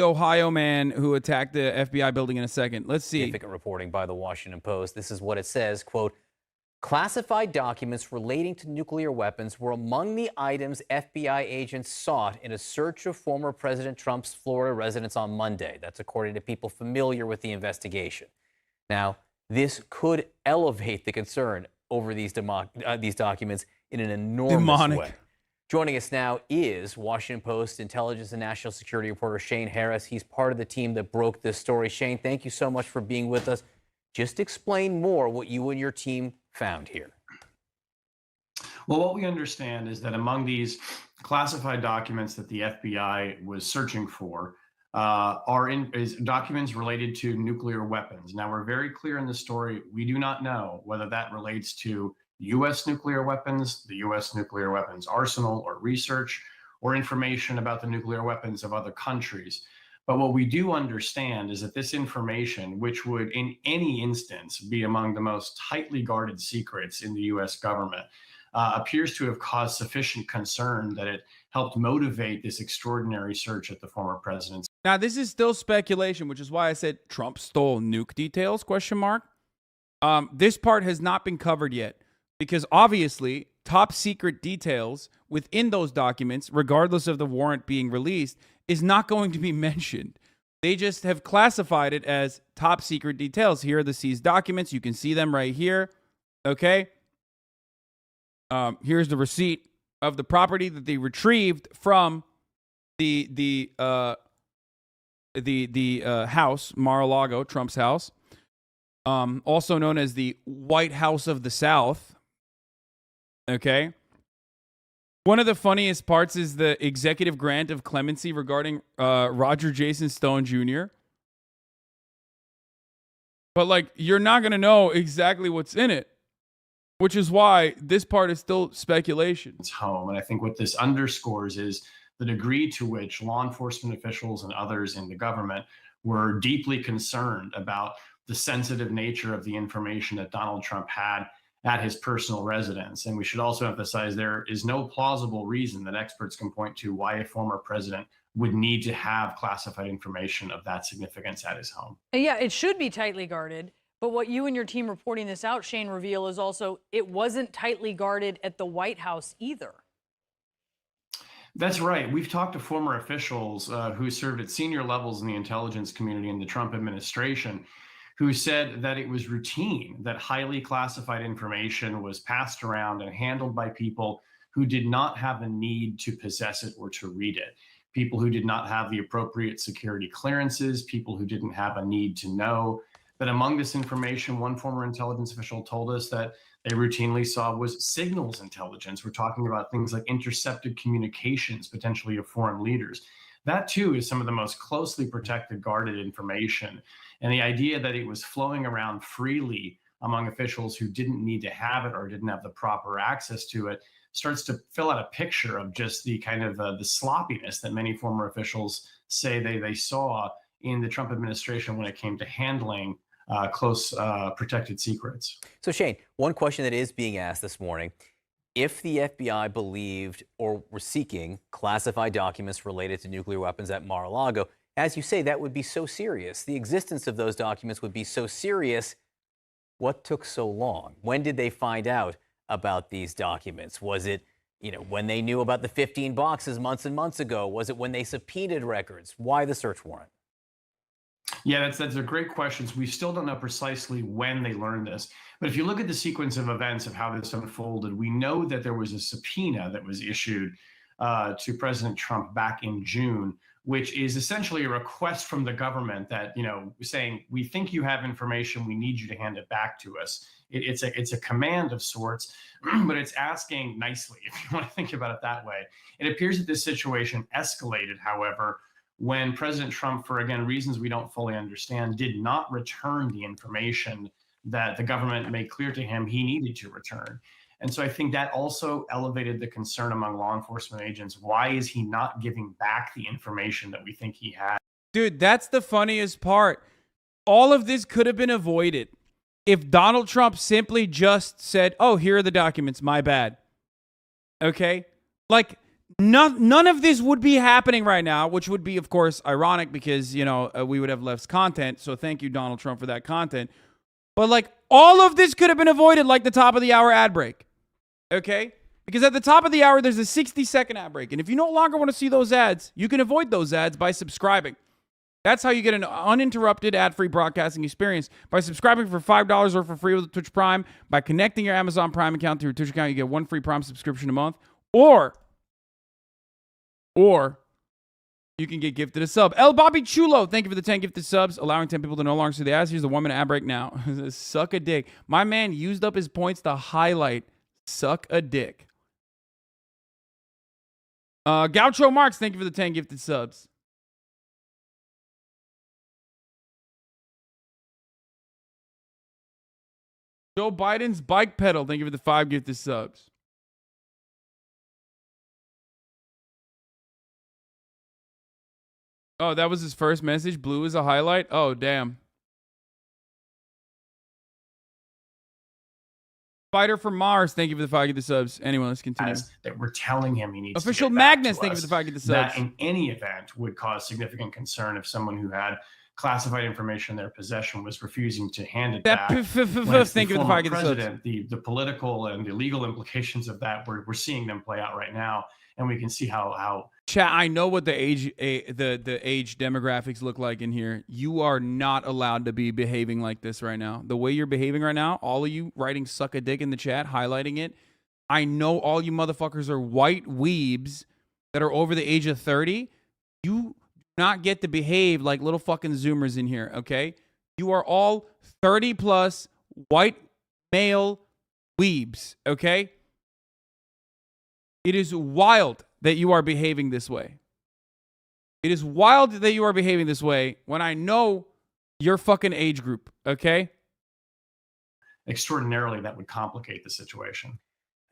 Ohio man who attacked the FBI building in a second. Let's see. Significant reporting by the Washington Post. This is what it says, quote, classified documents relating to nuclear weapons were among the items FBI agents sought in a search of former President Trump's Florida residence on Monday. That's according to people familiar with the investigation. Now, this could elevate the concern over these documents in an enormous way. Joining us now is Washington Post intelligence and national security reporter Shane Harris. He's part of the team that broke this story. Shane, thank you so much for being with us. Just explain more what you and your team found here. Well, what we understand is that among these classified documents that the FBI was searching for is documents related to nuclear weapons. Now, we're very clear in the story. We do not know whether that relates to U.S. nuclear weapons, the U.S. nuclear weapons arsenal, or research, or information about the nuclear weapons of other countries. But what we do understand is that this information, which would in any instance be among the most tightly guarded secrets in the U.S. government, appears to have caused sufficient concern that it helped motivate this extraordinary search at the former president's. Now, this is still speculation, which is why I said Trump stole nuke details, question mark. This part has not been covered yet because obviously top secret details within those documents, regardless of the warrant being released, is not going to be mentioned. They just have classified it as top secret details. Here are the seized documents. You can see them right here. Okay. Here's the receipt of the property that they retrieved from the house, Mar-a-Lago, Trump's house, also known as the White House of the South. Okay. One of the funniest parts is the executive grant of clemency regarding Roger Jason Stone Jr. But, like, you're not going to know exactly what's in it, which is why this part is still speculation. It's home. And I think what this underscores is the degree to which law enforcement officials and others in the government were deeply concerned about the sensitive nature of the information that Donald Trump had at his personal residence. And we should also emphasize there is no plausible reason that experts can point to why a former president would need to have classified information of that significance at his home. Yeah, it should be tightly guarded. But what you and your team reporting this out, Shane, reveal is also it wasn't tightly guarded at the White House either. That's right. We've talked to former officials who served at senior levels in the intelligence community in the Trump administration, who said that it was routine that highly classified information was passed around and handled by people who did not have a need to possess it or to read it. People who did not have the appropriate security clearances, people who didn't have a need to know. That among this information, one former intelligence official told us that they routinely saw was signals intelligence. We're talking about things like intercepted communications, potentially of foreign leaders. That too is some of the most closely protected, guarded information. And the idea that it was flowing around freely among officials who didn't need to have it or didn't have the proper access to it starts to fill out a picture of just the kind of the sloppiness that many former officials say they saw in the Trump administration when it came to handling close protected secrets. So, Shane, one question that is being asked this morning, if the FBI believed or were seeking classified documents related to nuclear weapons at Mar-a-Lago, as you say, that would be so serious. The existence of those documents would be so serious. What took so long? When did they find out about these documents? Was it, when they knew about the 15 boxes months and months ago? Was it when they subpoenaed records? Why the search warrant? Yeah, that's a great question. We still don't know precisely when they learned this. But if you look at the sequence of events of how this unfolded, we know that there was a subpoena that was issued to President Trump back in June, which is essentially a request from the government that, saying, we think you have information, we need you to hand it back to us. It's a command of sorts, but it's asking nicely, if you want to think about it that way. It appears that this situation escalated, however, when President Trump, for, again, reasons we don't fully understand, did not return the information that the government made clear to him he needed to return. And so I think that also elevated the concern among law enforcement agents. Why is he not giving back the information that we think he had? Dude, that's the funniest part. All of this could have been avoided if Donald Trump simply just said, oh, here are the documents, my bad. Okay? Like, none of this would be happening right now, which would be, of course, ironic because, we would have less content. So thank you, Donald Trump, for that content. But like all of this could have been avoided like the top of the hour ad break. Okay? Because at the top of the hour, there's a 60-second ad break. And if you no longer want to see those ads, you can avoid those ads by subscribing. That's how you get an uninterrupted ad-free broadcasting experience. By subscribing for $5 or for free with Twitch Prime, by connecting your Amazon Prime account to your Twitch account, you get one free Prime subscription a month. Or you can get gifted a sub. El Bobby Chulo, thank you for the 10 gifted subs, allowing 10 people to no longer see the ads. Here's the 1 minute ad break now. Suck a dick. My man used up his points to highlight suck a dick. Gaucho Marks, thank you for the 10 gifted subs. Joe Biden's bike pedal, thank you for the 5 gifted subs. Oh, that was his first message. Blue is a highlight. Oh, damn. Fighter from Mars, thank you for the 5 gifted subs. Anyway, let's continue. That we're telling him he needs Official to get back Magnus, to thank you us. for the 5 gifted That subs. in any event would cause significant concern if someone who had classified information in their possession was refusing to hand it back. When it's Thank you for the 5 gifted subs. president, the political and the legal implications of that, we're seeing them play out right now, and we can see how Chat, I know what the age demographics look like in here. You are not allowed to be behaving like this right now. The way you're behaving right now, all of you writing suck a dick in the chat, highlighting it. I know all you motherfuckers are white weebs that are over the age of 30. You do not get to behave like little fucking Zoomers in here, okay? You are all 30 plus white male weebs, okay? It is wild that you are behaving this way. It is wild that you are behaving this way when I know your fucking age group, okay? extraordinarily that would complicate the situation.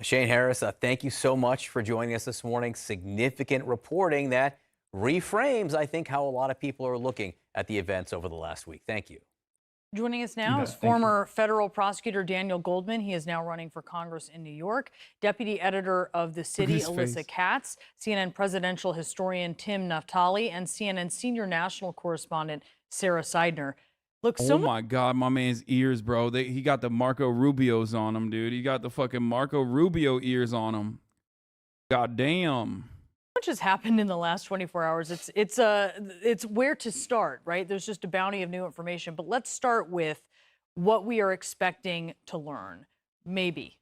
Shane Harris, thank you so much for joining us this morning. Significant reporting that reframes, I think, how a lot of people are looking at the events over the last week. Thank you. Joining us now is former federal prosecutor Daniel Goldman. He is now running for Congress in New York. Deputy editor of The City, Alyssa Katz. CNN presidential historian Tim Naftali. And CNN senior national correspondent Sarah Seidner. Look, oh my God, my man's ears, bro. He got the Marco Rubio's on him, dude. He got the fucking Marco Rubio ears on him. God damn. Much has happened in the last 24 hours. It's where to start, right? There's just a bounty of new information. But let's start with what we are expecting to learn. Maybe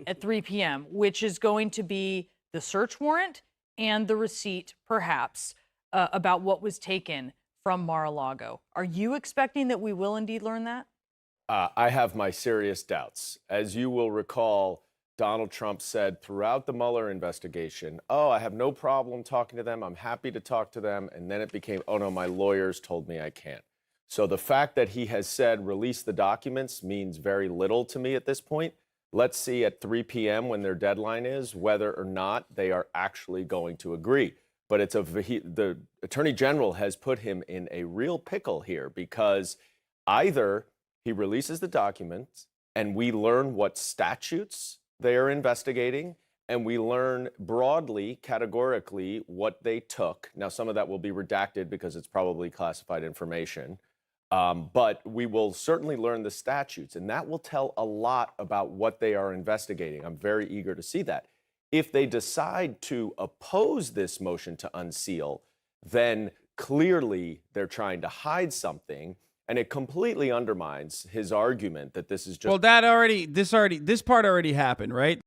at 3 p.m., which is going to be the search warrant and the receipt, perhaps, about what was taken from Mar-a-Lago. Are you expecting that we will indeed learn that? I have my serious doubts. As you will recall, Donald Trump said throughout the Mueller investigation, oh, I have no problem talking to them. I'm happy to talk to them. And then it became, oh, no, my lawyers told me I can't. So the fact that he has said release the documents means very little to me at this point. Let's see at 3 p.m. when their deadline is whether or not they are actually going to agree. But the Attorney General has put him in a real pickle here because either he releases the documents and we learn what statutes they are investigating, and we learn broadly, categorically, what they took. Now, some of that will be redacted because it's probably classified information, but we will certainly learn the statutes, and that will tell a lot about what they are investigating. I'm very eager to see that. If they decide to oppose this motion to unseal, then clearly they're trying to hide something, and it completely undermines his argument that this is just... Well, this part already happened, right?